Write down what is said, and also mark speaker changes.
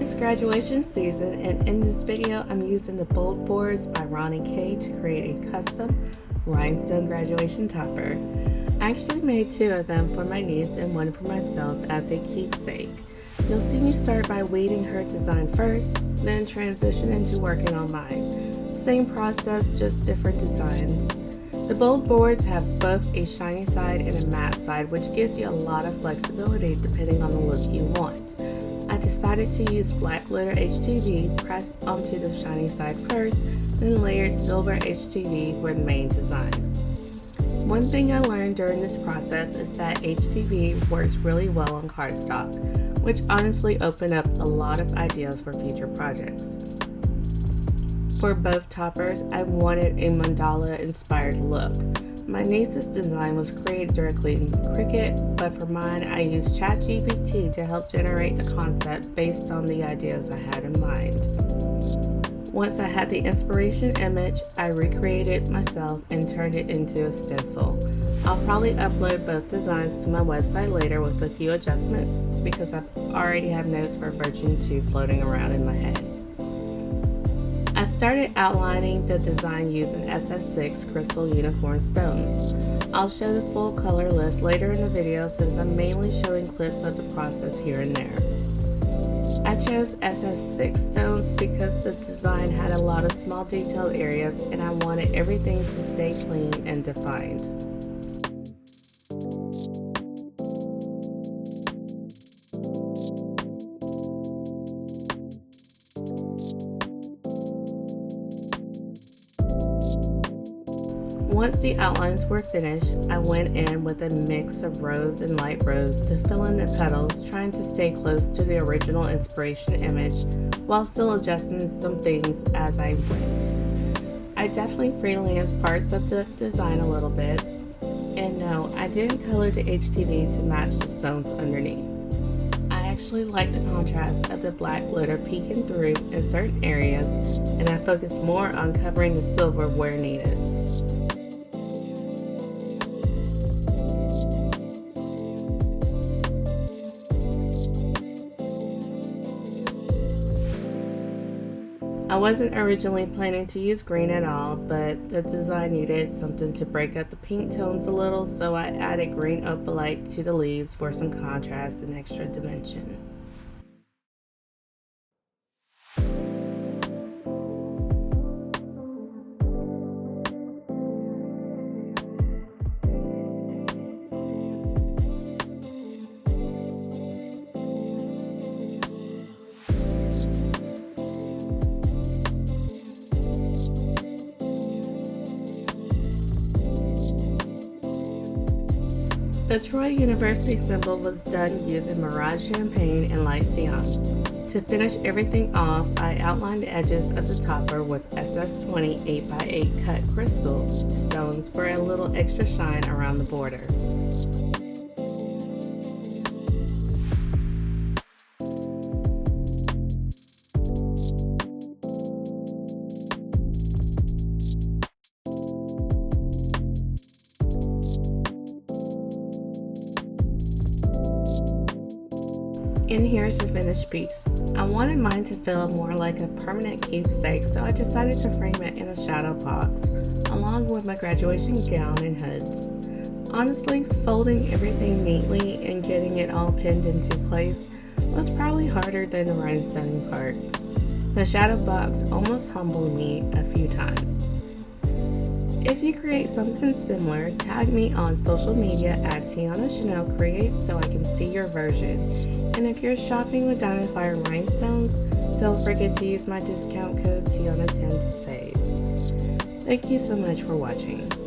Speaker 1: It's graduation season, and in this video I'm using the bold boards by Ronny K to create a custom rhinestone graduation topper. I actually made two of them for my niece and one for myself as a keepsake. You'll see me start by weeding her design first, then transition into working on mine. Same process, just different designs. The bold boards have both a shiny side and a matte side, which gives you a lot of flexibility depending on the look you want. I decided to use black glitter HTV pressed onto the shiny side first, then layered silver HTV for the main design. One thing I learned during this process is that HTV works really well on cardstock, which honestly opened up a lot of ideas for future projects. For both toppers, I wanted a mandala-inspired look. My niece's design was created directly in Cricut, but for mine I used ChatGPT to help generate the concept based on the ideas I had in mind. Once I had the inspiration image, I recreated it myself and turned it into a stencil. I'll probably upload both designs to my website later with a few adjustments because I already have notes for version 2 floating around in my head. I started outlining the design using SS6 crystal uniform stones. I'll show the full color list later in the video since I'm mainly showing clips of the process here and there. I chose SS6 stones because the design had a lot of small detailed areas and I wanted everything to stay clean and defined. Once the outlines were finished, I went in with a mix of rose and light rose to fill in the petals, trying to stay close to the original inspiration image while still adjusting some things as I went. I definitely freelanced parts of the design a little bit, and no, I didn't color the HTV to match the stones underneath. I actually like the contrast of the black glitter peeking through in certain areas, and I focused more on covering the silver where needed. I wasn't originally planning to use green at all, but the design needed something to break up the pink tones a little, so I added green opalite to the leaves for some contrast and extra dimension. The Troy University symbol was done using Mirage Champagne and light Siam. To finish everything off, I outlined the edges of the topper with SS20 8x8 cut crystal stones for a little extra shine around the border. And here's the finished piece. I wanted mine to feel more like a permanent keepsake, so I decided to frame it in a shadow box, along with my graduation gown and hoods. Honestly, folding everything neatly and getting it all pinned into place was probably harder than the rhinestone part. The shadow box almost humbled me a few times. If you create something similar, tag me on social media at Tiana Chanell Create so I can see your version. And if you're shopping with Diamond Fire Rhinestones, don't forget to use my discount code Tiana10 to save. Thank you so much for watching.